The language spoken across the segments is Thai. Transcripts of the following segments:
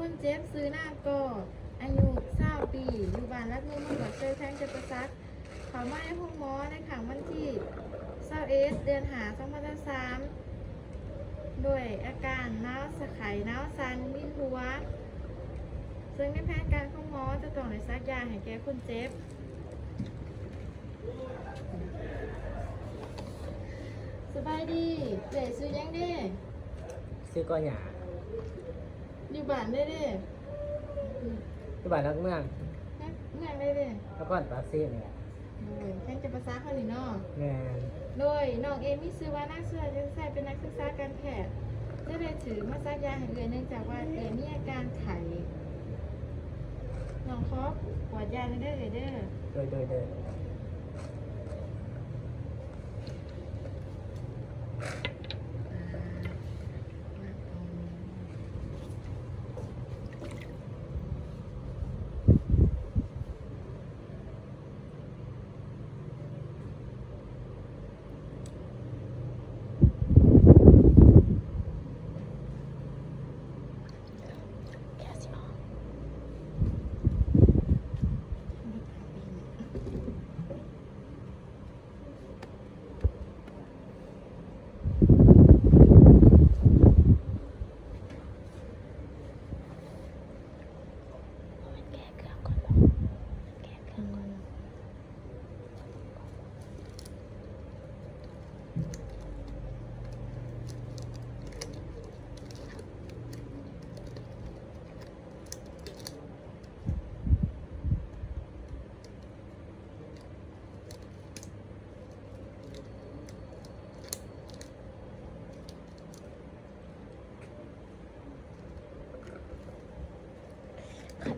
คนเจ็บซื้อหน้าก็อายุ20 ปีอยู่บ้านรักเมืองมหาเชยแทงจะประซักเขามาในห้องหมอในขังวันที่21เดือนหา2023ด้วยอาการน้าวสะไข่น้าวซันวินหัวซึ่งในแผนการของหมอจะต้องได้ซักยาให้แก่คนเจ็บสบายดีเจ๊ซื้อยังเด้ ซื้อก้อนหยา อยู่บ้านได้เด้ ที่บ้านนักเมือง เมืองได้เด้ แล้วก้อนปลาซีเนี่ย โอ้ยแข่งจะภาษาเขาหรือเนาะ แม่น โดยน้องเอมี่ซื้อว่านักเสื้อจะใส่เป็นนักศึกษาการแพทย์จะได้ถือมาซักยาให้เอือเนื่องจากว่าเอือมีอาการไข้น้องครอบปวดยาเด้อเด้อ โดย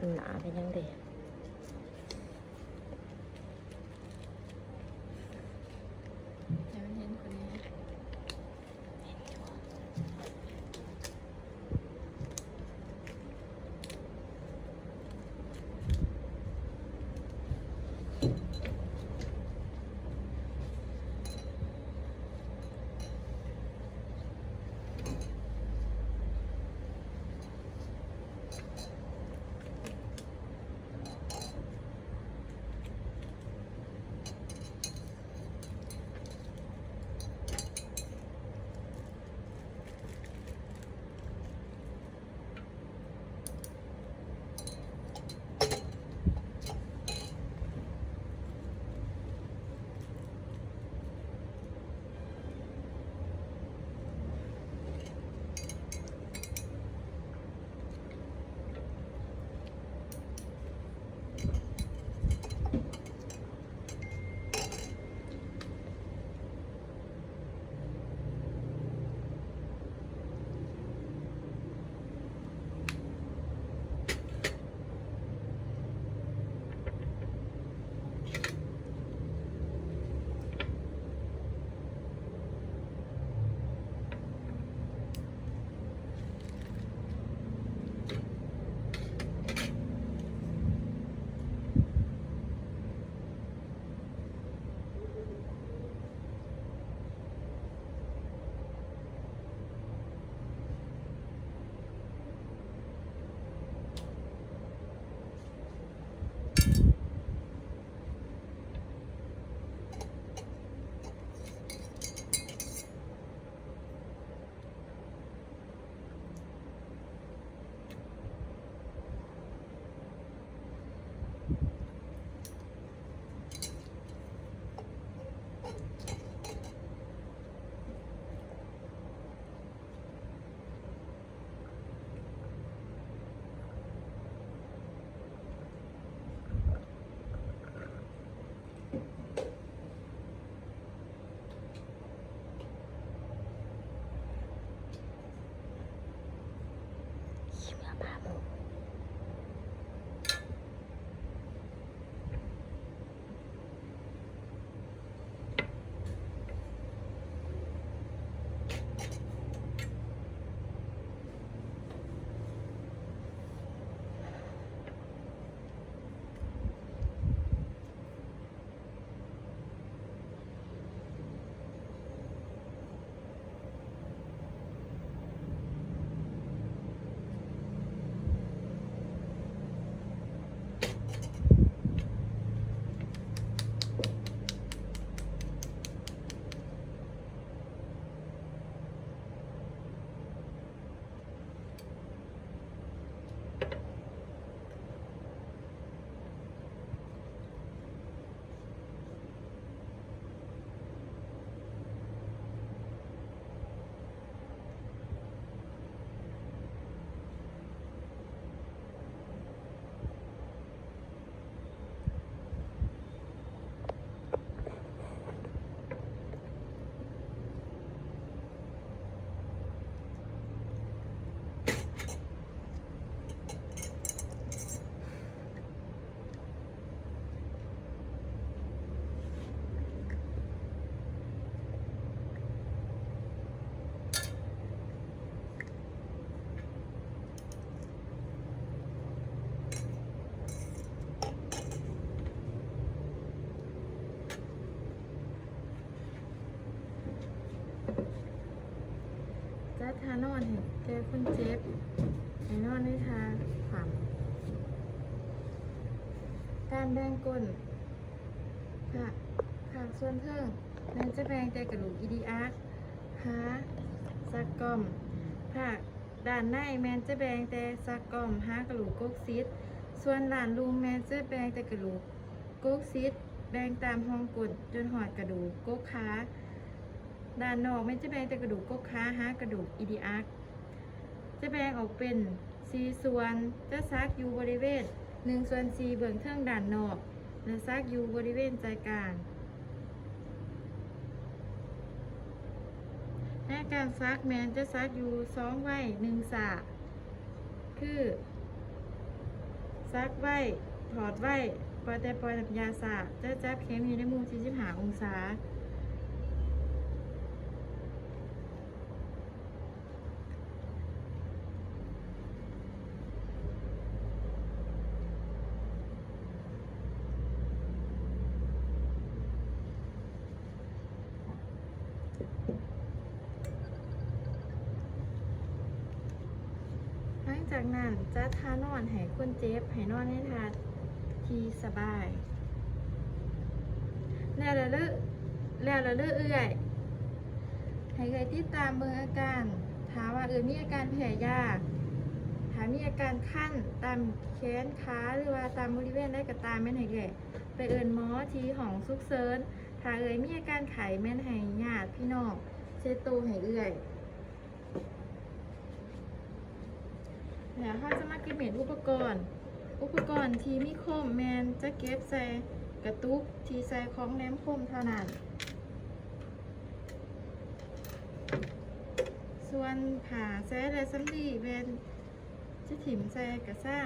ขันหนาเป็นยังไงเดี๋ยวมันเห็นคนนี้ คนเจ็บให้นอนในท่าขวางการแบ่งก้นผักส่วนเทิงแม่นจะแบ่งแต่กระดูกอีดีอาร์หาซักกอมผักด้านในแม่นจะแบ่งแต่ซักกอมหากระดูกกกซิดส่วนหลานลุงแม่นจะแบ่งแต่กระดูกกกซิดแบ่งตามห้องกดจนหอดกระดูกกกขาด้านนอกแม่นจะแบ่งแต่กระดูกกกขาหากระดูกอีดีอาร์จะแบ่งออกเป็น4ส่วนจะซักอยู่บริเวณ1/4เบื้องเทิงด้านนอกและซักอยู่บริเวณใจกลางและการซักแมนจะซักอยู่2ไว้1สระคือซักไว้ถอดไว้ปล่อยน้ำยาสระจะจับเข็มอยู่ในมุม45องศาหลังจากนั้นจะทานอนให้คนเจ็บให้นอนในท่าที่สบายแล้วละเลือเอื่อยให้เอื่อยติดตามเบิ่งอาการถามว่ามีอาการแพ้ยาถ้ามีอาการคันตามแขนขาหรือว่าตามบริเวณได้ก็ตามแม่นให้เอื่อยไปเอิ้นหมอที่ห้องฉุกเฉินถ้ามีอาการไข้แม่นให้ญาติพี่น้องเช็ดตัวให้เอื่อยแล้วเขาจะมาเก็บเห็นอุปกรณ์ที่มีคมแมนจะเก็บใส่กระตุกที่ใส่ของแหลมคมเท่านั้นส่วนผ่าแซ่และสำลีเวนจะถิ่มใส่กระซ่า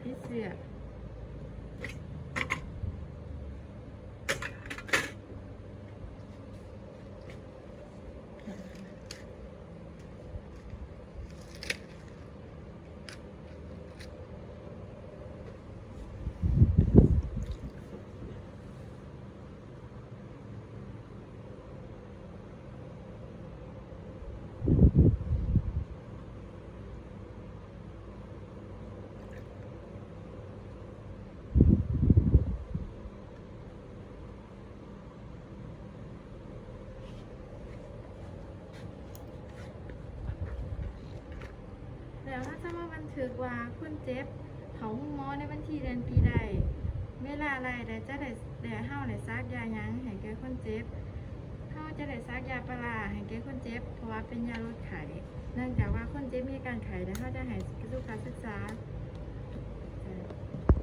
ที่เสือแล้วถ้าจะมาบันทึกว่าคนเจ็บเขาห้องหมอในวันที่เดือนปีใดเวลาอะไรได้จะได้เฮาได้ซักยาหยังให้แก่คนเจ็บเฮาจะได้ซักยาปลาให้แก่คนเจ็บเพราะว่าเป็นยาลดไข้เนื่องจากว่าคนเจ็บมีอาการไข้แล้วเฮาจะให้สุขศึกษา